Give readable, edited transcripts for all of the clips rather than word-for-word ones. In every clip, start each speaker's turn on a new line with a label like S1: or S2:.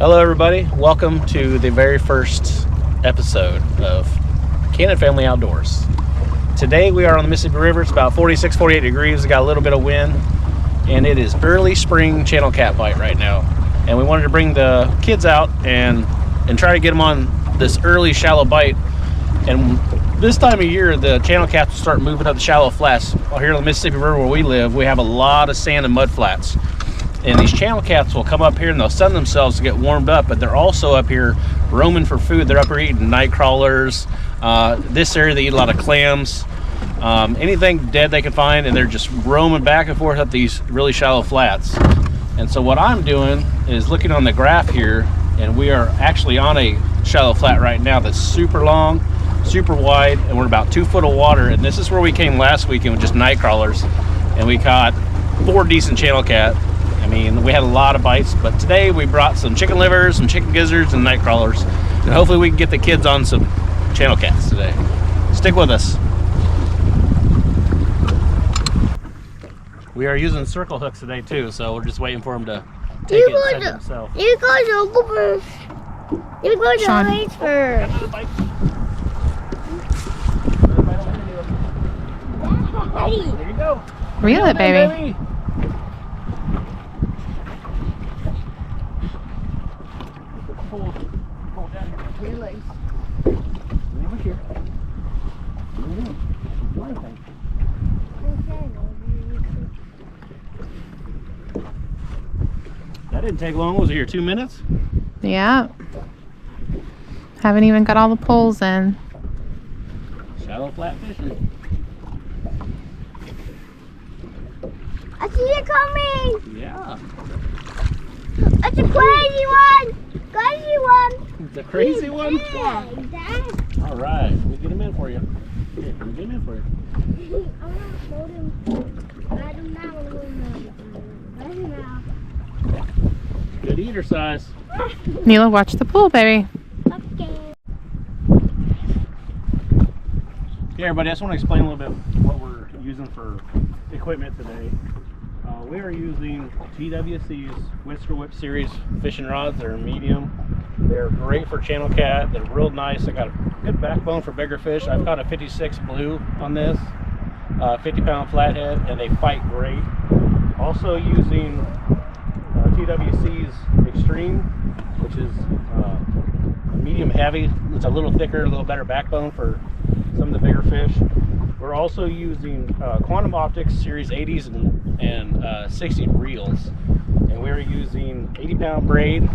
S1: Hello everybody, welcome to the very first episode of Cannon Family Outdoors. Today we are on the Mississippi River. It's about 46, 48 degrees. We got a little bit of wind and it is early spring channel cat bite right now. And we wanted to bring the kids out and try to get them on this early shallow bite. And this time of year the channel cats will start moving up the shallow flats. Well, here on the Mississippi River where we live, we have a lot of sand and mud flats. And these channel cats will come up here and they'll sun themselves to get warmed up, but they're also up here roaming for food. They're up here eating night crawlers. This area they eat a lot of clams, anything dead they can find, and they're just roaming back and forth up these really shallow flats. And so what I'm doing is looking on the graph here, and we are actually on a shallow flat right now that's super long, super wide, and we're about 2 foot of water. And this is where we came last weekend with just night crawlers, and we caught 4 decent channel cat. I mean, we had a lot of bites, but today we brought some chicken livers, some chicken gizzards, and night crawlers. And hopefully we can get the kids on some channel cats today. Stick with us. We are using circle hooks today too, so we're just waiting for them to take it and set it themselves.
S2: You guys are go first. You guys are late first.
S1: There you go.
S3: Reel it, baby.
S1: Pull down here between your legs. Lean over here. That didn't take long. Was it here 2 minutes?
S3: Yeah. Haven't even got all the poles in.
S1: Shallow flat fishing.
S2: I see it coming.
S1: Yeah.
S2: It's a crazy one. Crazy one.
S1: It's a crazy one?
S2: Yeah, exactly.
S1: All right. We'll get him in for you. Here, we'll get him in for you.
S2: I'm going to hold him. Let him now. Let him now.
S1: Good eater size.
S3: Neela, watch the pool, baby.
S2: Okay.
S1: Yeah, everybody, I just want to explain a little bit what we're using for equipment today. We are using TWC's Whisker Whip Series fishing rods. They're medium. They're great for channel cat. They're real nice. They got a good backbone for bigger fish. I've caught a 56 blue on this, 50-pound flathead, and they fight great. Also using TWC's Extreme, which is medium heavy. It's a little thicker, a little better backbone for some of the bigger fish. We're also using Quantum Optics Series 80s and 60 reels, and we're using 80-pound braid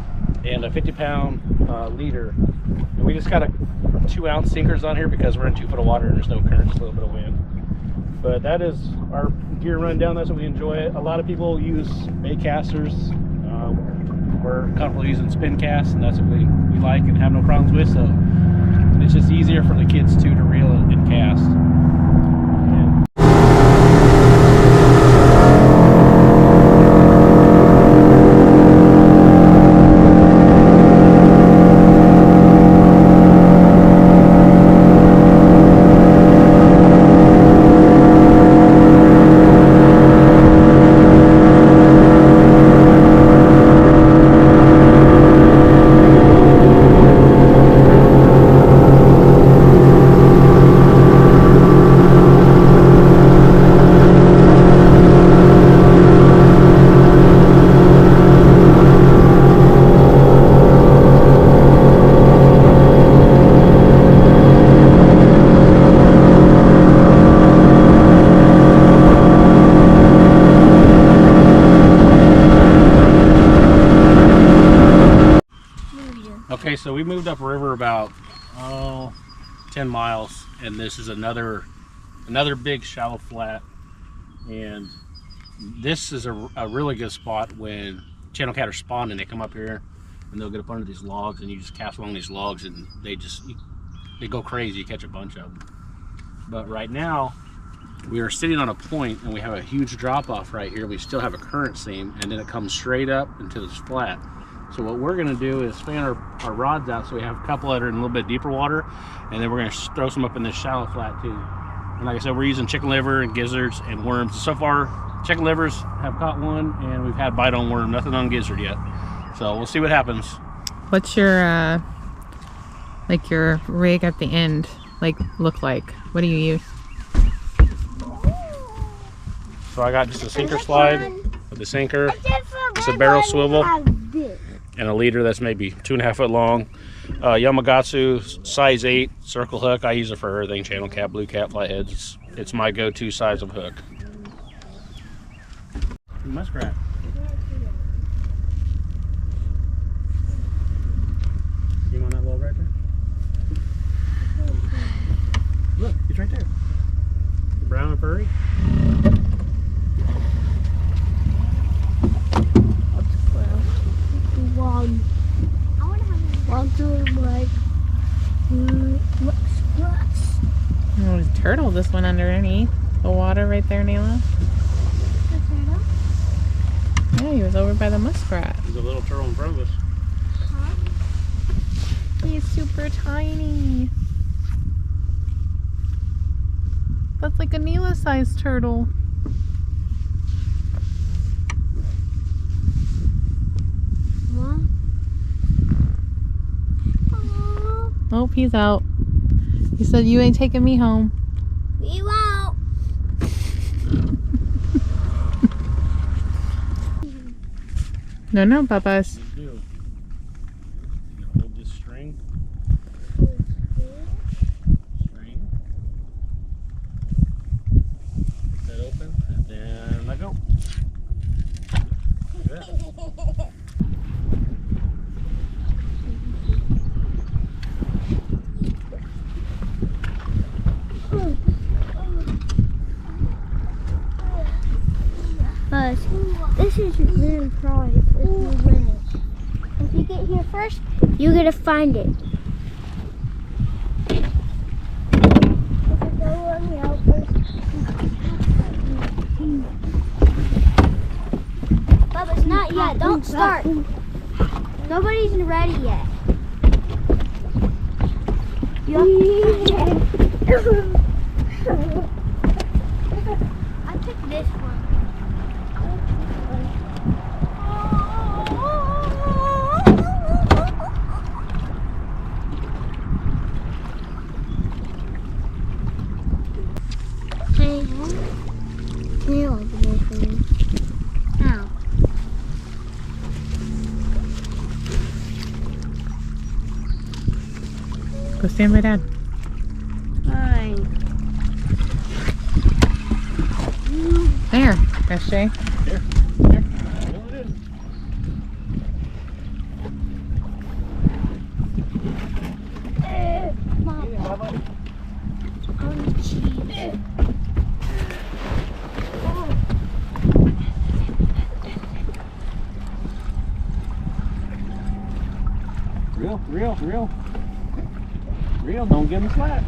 S1: and a 50-pound leader. And we just got 2-ounce sinkers on here because we're in 2 foot of water and there's no current, just a little bit of wind. But that is our gear rundown. That's what we enjoy. A lot of people use bait casters. We're comfortable using spin casts, and that's what we like and have no problems with. So it's just easier for the kids too to reel and cast. Okay, so we moved upriver about 10 miles, and this is another big shallow flat. And this is a really good spot when channel cat are spawning. They come up here and they'll get up under these logs, and you just cast along these logs, and they go crazy. You catch a bunch of them. But right now we are sitting on a point, and we have a huge drop off right here. We still have a current seam, and then it comes straight up into this flat. So what we're going to do is fan our rods out so we have a couple that are in a little bit deeper water, and then we're going to throw some up in this shallow flat too. And like I said, we're using chicken liver and gizzards and worms. So far, chicken livers have caught one, and we've had bite on worm, nothing on gizzard yet. So we'll see what happens.
S3: What's your like your rig at the end look like? What do you use?
S1: So I got just a sinker slide with the sinker. It's a barrel swivel and a leader that's maybe 2.5 foot long. Gamakatsu size 8 circle hook. I use it for everything: channel cat, blue cat, flatheads. It's my go-to size of hook. Muskrat. See him on that log right there? Look, he's right there. Brown and furry.
S3: Oh, there's a turtle just went underneath the water right there, Nayla. Yeah, he was over by the muskrat.
S1: There's a little turtle in front of us.
S3: He's super tiny. That's like a Nayla-sized turtle. Oh, he's out. He said, "You ain't taking me home."
S2: We won't.
S3: No, Bubba's.
S1: Hold this string. Get that open, and then let go. Look at that.
S2: This is your grand prize. If you win it. If you get here first, you're gonna find it. Bubba's not yet. Don't start. Nobody's ready yet. I took this one.
S3: Go stand by Dad.
S2: Fine.
S3: There. That's Jay.
S1: Here. Reel it in.
S2: Mom.
S1: Yeah, Bubba. Reel, don't give him slack.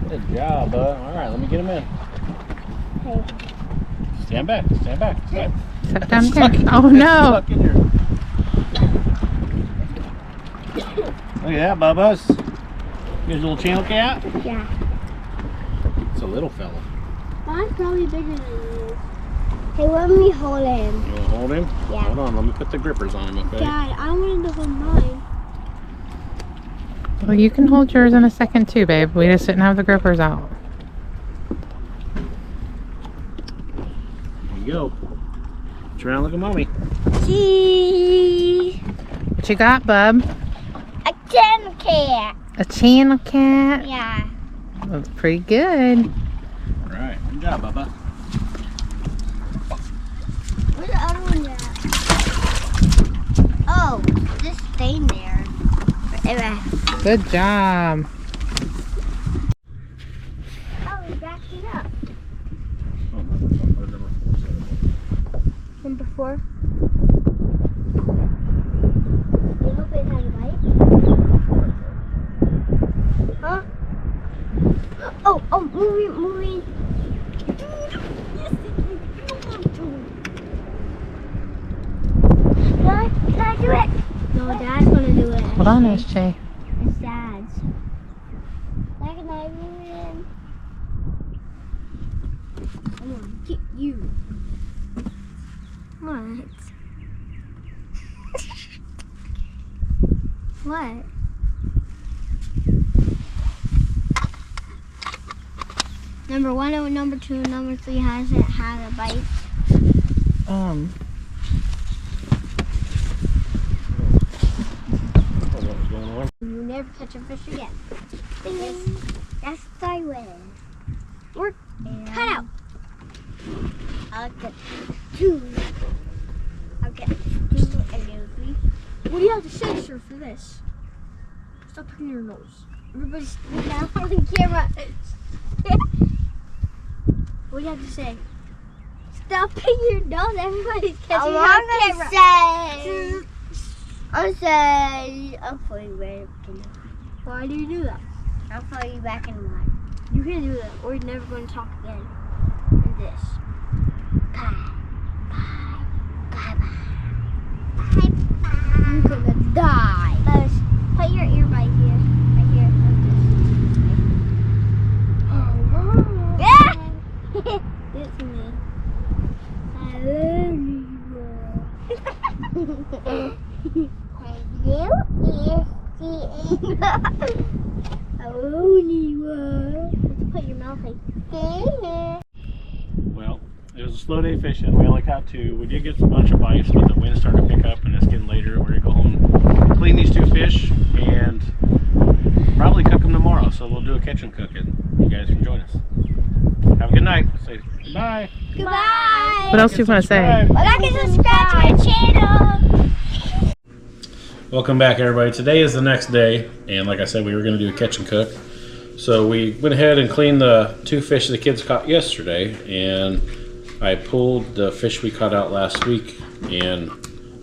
S1: Good job, bud. Alright, let me get him in.
S2: Okay.
S1: Stand back.
S3: Set down there. Oh no.
S1: Stuck in here. Look at that, Bubba's. Here's a little channel cat.
S2: Yeah.
S1: It's a little fella.
S2: Mine's probably bigger than yours. Hey, let me hold him.
S1: You want to hold him?
S2: Yeah.
S1: Hold on, let me put the grippers on him, okay?
S2: Dad, I wanted to hold mine.
S3: Well, you can hold yours in a second too, babe. We just didn't have the grippers out.
S1: There you go. Turn around, look at mommy.
S2: See?
S3: What you got, bub?
S2: A channel cat.
S3: A channel cat?
S2: Yeah.
S3: That's pretty good.
S1: All right, good job, Bubba.
S2: Where's the other one at? Oh, just staying there. Forever.
S3: Good job.
S2: Oh, we backed it up. Number 4. You hope it has a bite? Huh? Oh, moving. Dad, can I do it? No, Dad's gonna do it.
S3: Hold on, SJ.
S2: It's Dad's. Like and I win. I'm gonna get you. What? What? Number 1 and number 2 and number 3 hasn't had a bite. You never catch a fish again. Yes, I will. Work. Cut out. I'll get 2. I'll get 2 and then 3. What do you have to say, sir, for this? Stop picking your nose. Everybody's now on the camera. What do you have to say? Stop picking your nose. Everybody's catching you on camera. I'll pull you back in. Why do you do that? I'll pull you back in line. You can't do that, or you're never going to talk again. And this. Bye. Bye. Bye. Bye. Bye. Bye. You're gonna die. Buzz, put your ear right here. Right here. Like this. It's me. I love you. You is the only one. Put your mouth like this.
S1: Well, it was a slow day fishing. We only caught 2. We did get a bunch of bites, but the wind started to pick up and it's getting later. We're going to go home, clean these 2 fish, and probably cook them tomorrow. So we'll do a catch and cook, and you guys can join us. Have a good night. Say goodbye.
S2: Goodbye.
S3: What else do you want to say?
S2: Like and subscribe to my channel.
S1: Welcome back, everybody. Today is the next day, and like I said, we were going to do a catch and cook. So we went ahead and cleaned the 2 fish the kids caught yesterday, and I pulled the fish we caught out last week and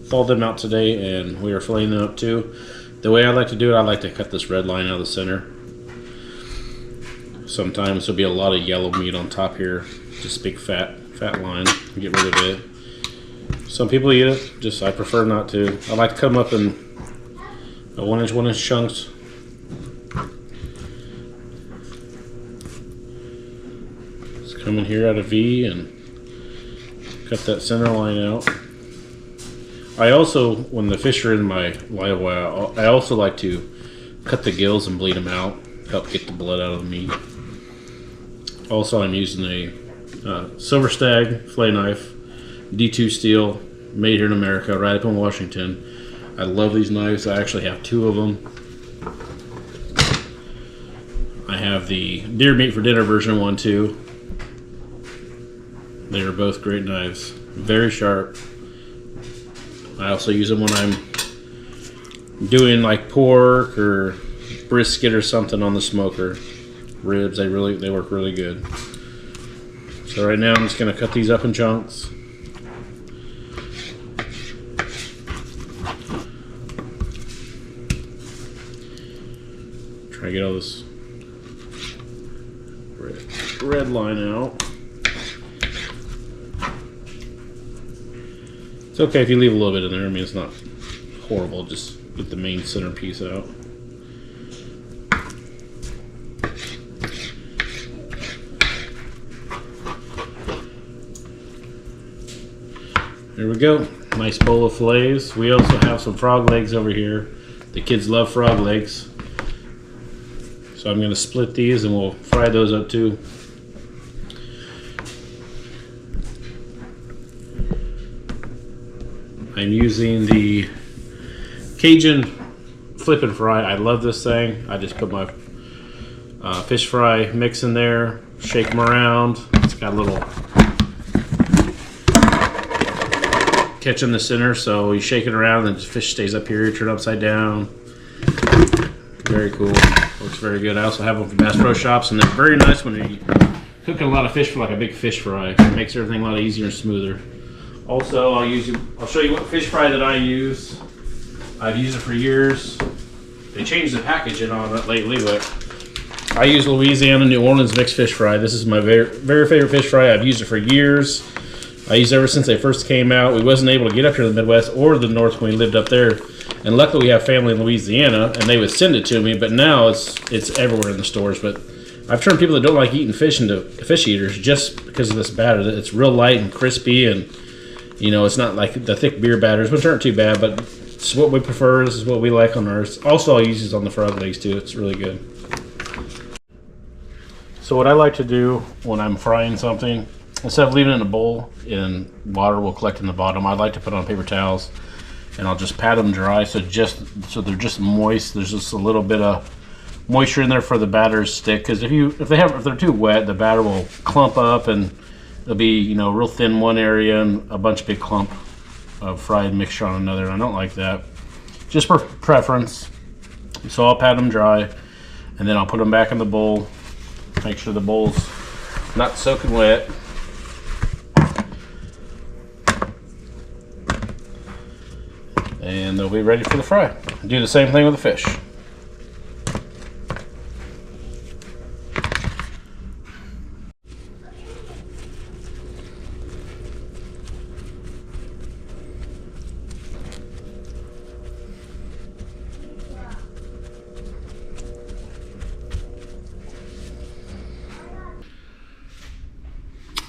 S1: thawed them out today, and we are filleting them up too. The way I like to do it, I like to cut this red line out of the center. Sometimes there'll be a lot of yellow meat on top here, just big fat line. Get rid of it. Some people eat it, just I prefer not to. I like to cut them up in 1-inch chunks. Just come in here at a V and cut that center line out. I also, when the fish are in my live well, I also like to cut the gills and bleed them out, help get the blood out of the meat. Also, I'm using a Silver Stag fillet knife, D2 steel, made here in America, right up in Washington. I love these knives. I actually have 2 of them. I have the deer meat for dinner version 1 too. They are both great knives, very sharp. I also use them when I'm doing like pork or brisket or something on the smoker. Ribs, they work really good. So right now I'm just going to cut these up in chunks. Try to get all this red line out. It's okay if you leave a little bit in there. I mean, it's not horrible. Just get the main centerpiece out. There we go. Nice bowl of fillets. We also have some frog legs over here. The kids love frog legs. So I'm going to split these and we'll fry those up too. I'm using the Cajun flip and fry. I love this thing. I just put my fish fry mix in there, shake them around. It's got a little catch in the center, so you shake it around and the fish stays up here. You turn it upside down. Very cool. Looks very good. I also have them for Bass Pro Shops, and they're very nice when you're cooking a lot of fish for like a big fish fry. It makes everything a lot easier and smoother. Also, I'll show you what fish fry that I use. I've used it for years. They changed the packaging on it lately, but I use Louisiana New Orleans mixed fish fry. This is my very favorite fish fry. I've used it for years. I used it ever since they first came out. We wasn't able to get up here in the Midwest or the North when we lived up there And luckily we have family in Louisiana, and they would send it to me. But now it's everywhere in the stores. But I've turned people that don't like eating fish into fish eaters just because of this batter. It's real light and crispy, and you know, it's not like the thick beer batters, which aren't too bad. But it's what we prefer. This is what we like on ours. Also, I'll use this on the frog legs too. It's really good. So what I like to do when I'm frying something, instead of leaving it in a bowl and water will collect in the bottom, I like to put on paper towels, and I'll just pat them dry so they're just moist. There's just a little bit of moisture in there for the batter to stick. Because if they're too wet, the batter will clump up and it'll be, you know, real thin one area and a bunch of big clump of fried mixture on another. And I don't like that. Just for preference. So I'll pat them dry, and then I'll put them back in the bowl. Make sure the bowl's not soaking wet. And they'll be ready for the fry. Do the same thing with the fish.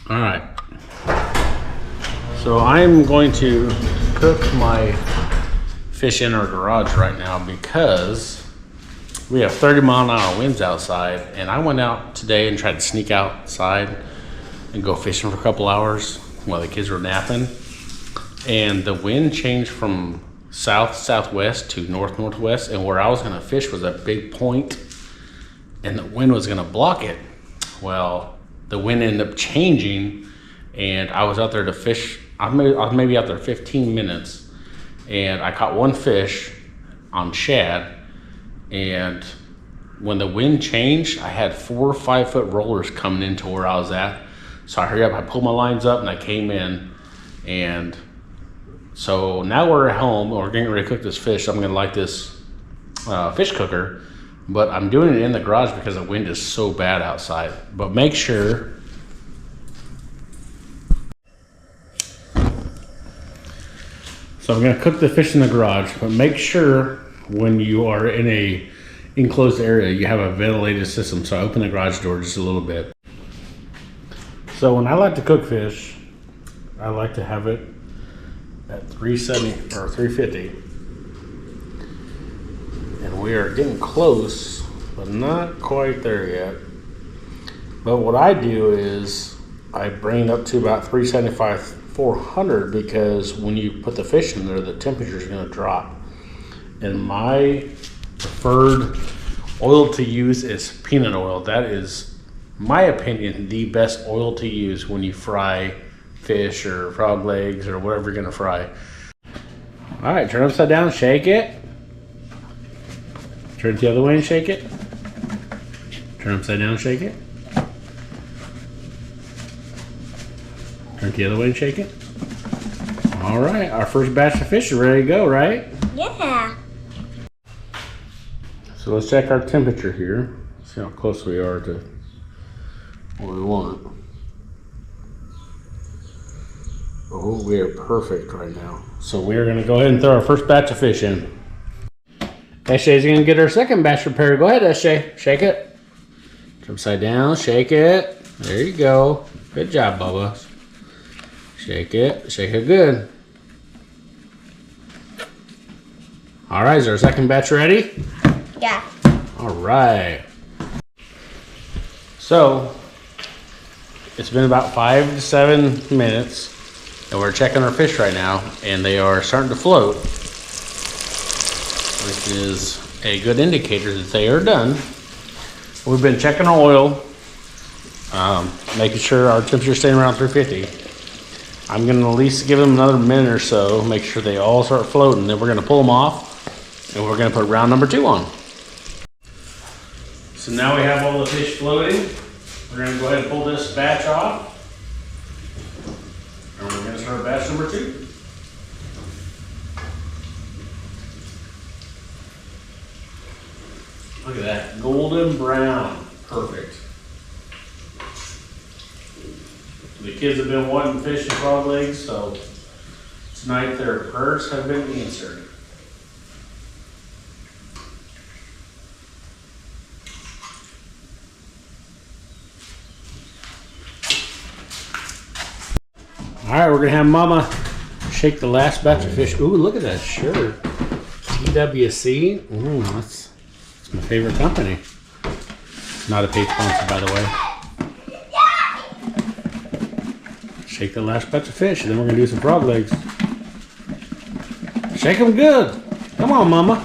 S1: All right, so I'm going to cook my fish in our garage right now because we have 30-mile-an-hour winds outside, and I went out today and tried to sneak outside and go fishing for a couple hours while the kids were napping, and the wind changed from south-southwest to north-northwest, and where I was going to fish was a big point, and the wind was going to block it. Well, the wind ended up changing, and I was out there to fish. I was maybe out there 15 minutes, and I caught one fish on shad. And when the wind changed, I had 4 or 5 foot rollers coming into where I was at. So I hurried up, I pulled my lines up, and I came in. And so now we're at home, we're getting ready to cook this fish. I'm gonna light this fish cooker. But I'm doing it in the garage because the wind is so bad outside. But make sure so I'm going to cook the fish in the garage, but make sure when you are in a enclosed area you have a ventilated system. So I open the garage door just a little bit. So when I like to cook fish, I like to have it at 370 or 350. And we are getting close, but not quite there yet. But what I do is I bring it up to about 375, 400, because when you put the fish in there, the temperature is going to drop. And my preferred oil to use is peanut oil. That is, my opinion, the best oil to use when you fry fish or frog legs or whatever you're going to fry. All right, turn upside down, shake it. Turn it the other way and shake it. Turn upside down, shake it. Turn it the other way and shake it. All right, our first batch of fish is ready to go, right?
S2: Yeah.
S1: So let's check our temperature here. See how close we are to what we want. Oh, we are perfect right now. So we are gonna go ahead and throw our first batch of fish in. Shay's gonna get her second batch prepared. Go ahead, Shay. Shake it. Turn upside down, shake it. There you go. Good job, Bubba. Shake it. Shake it good. All right, is our second batch ready?
S2: Yeah.
S1: All right. So, it's been about 5 to 7 minutes, and we're checking our fish right now, and they are starting to float, which is a good indicator that they are done. We've been checking our oil, making sure our temperature is staying around 350. I'm going to at least give them another minute or so, make sure they all start floating. Then we're going to pull them off, and we're going to put round number 2 on. So now we have all the fish floating. We're going to go ahead and pull this batch off, and we're going to start batch number 2. Look at that, golden brown, perfect. The kids have been wanting fish and frog legs, so tonight their prayers have been answered. All right, we're gonna have Mama shake the last batch of fish. Ooh, look at that shirt. TWC. Ooh, that's my favorite company. Not a paid sponsor, by the way. Shake the last batch of fish, and then we're gonna do some frog legs. Shake them good. Come on, Mama.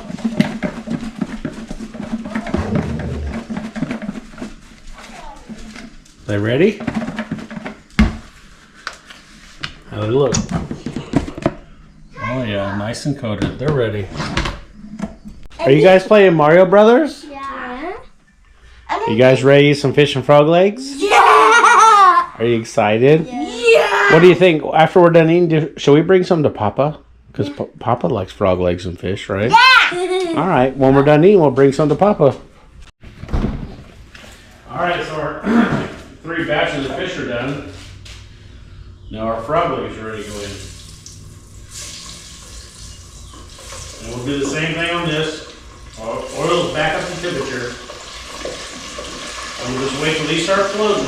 S1: They ready? How do they look? Oh yeah, nice and coated. They're ready. Are you guys playing Mario Brothers?
S2: Yeah.
S1: You guys ready to eat some fish and frog legs?
S2: Yeah.
S1: Are you excited?
S2: Yeah.
S1: What do you think? After we're done eating, should we bring some to Papa? Because Papa likes frog legs and fish, right?
S2: Yeah.
S1: All right, when we're done eating, we'll bring some to Papa. All right, so our 3 batches of fish are done. Now our frog legs are ready to go in. And we'll do the same thing on this. Oil's back up to temperature. And we'll just wait till these start floating.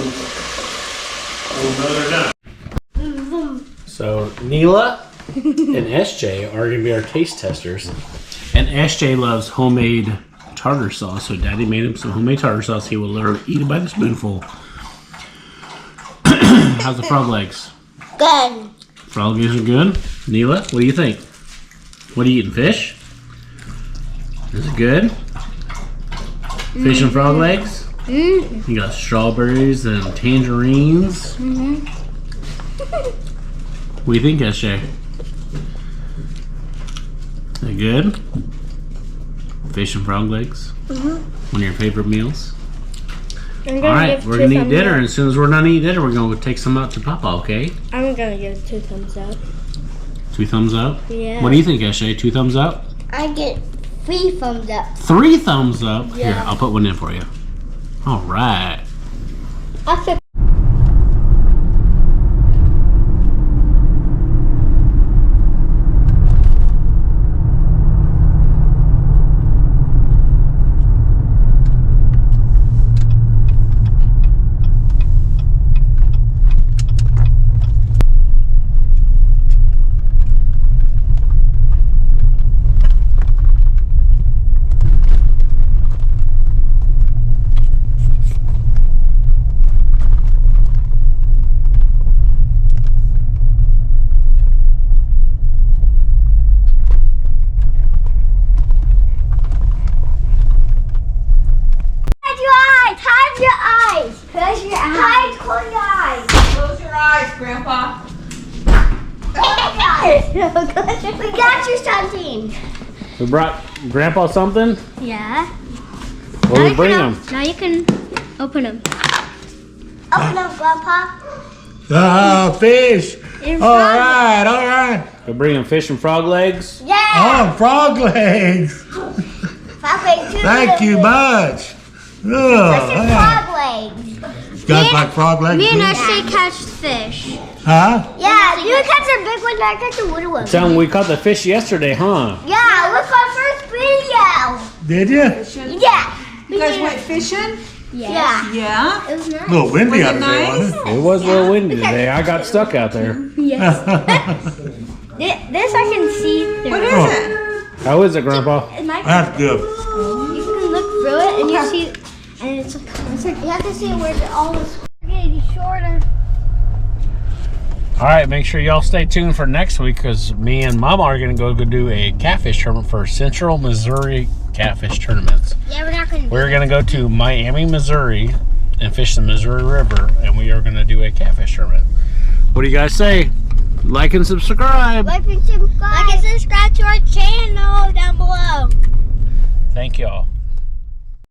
S1: And we'll know they're done. So Neela and SJ are going to be our taste testers. And SJ loves homemade tartar sauce, so Daddy made him some homemade tartar sauce. He will literally eat it by the spoonful. How's the frog legs?
S2: Good.
S1: Frog legs are good. Neela, what do you think? What are you eating? Fish? Is it good? Fish and frog legs?
S2: Mm-hmm.
S1: You got strawberries and tangerines.
S2: Mm-hmm.
S1: What do you think, SJ? They good? Fish and frog legs?
S2: Mm-hmm.
S1: One of your favorite meals? Alright, we're gonna eat dinner, and as soon as we're done eating dinner, we're gonna go take some out to Papa, okay?
S2: I'm gonna give 2 thumbs up.
S1: 2 thumbs up?
S2: Yeah.
S1: What do you think, SJ? 2 thumbs up?
S2: I get 3 thumbs up.
S1: 3 thumbs up?
S2: Yeah.
S1: Here, I'll put one in for you. Alright.
S2: After close your eyes. Close your eyes.
S3: Close your eyes, Grandpa.
S2: We got you something.
S1: We brought Grandpa something?
S2: Yeah.
S1: What did we bring him?
S2: Now you can open them. Open them, Grandpa.
S4: Ah, fish. All right.
S1: We bring him fish and frog legs.
S2: Yeah.
S4: Oh, frog legs.
S2: Frog legs too.
S4: Thank you much. Oh,
S2: Frog legs.
S4: you guys like frog legs?
S2: Me and
S4: too?
S2: Ashley catch fish.
S4: Huh?
S2: Yeah, you catch the big ones, I catch the little ones.
S1: Tell him we caught the fish yesterday, huh?
S2: Yeah, look our first video.
S4: Did you?
S2: Yeah.
S5: You guys went fishing?
S2: Yeah.
S5: Yeah.
S2: It was nice.
S4: A little windy
S5: Was
S4: out
S5: it
S4: there,
S5: nice?
S4: wasn't
S1: It was a little windy today. I got stuck out there.
S2: Yes.
S4: it?
S2: This I can see through.
S5: What is it?
S1: How is it, Grandpa?
S2: It might
S4: That's good.
S2: You can look through it and you see, and it's like you have to see where all this getting shorter.
S1: All right, make sure y'all stay tuned for next week because me and Mama are going to go do a catfish tournament for Central Missouri Catfish Tournaments.
S2: Yeah, we're not going to.
S1: We're going to go to Miami, Missouri and fish the Missouri River, and we are going to do a catfish tournament. What do you guys say? Like and subscribe.
S2: Like and subscribe to our channel down below.
S1: Thank y'all.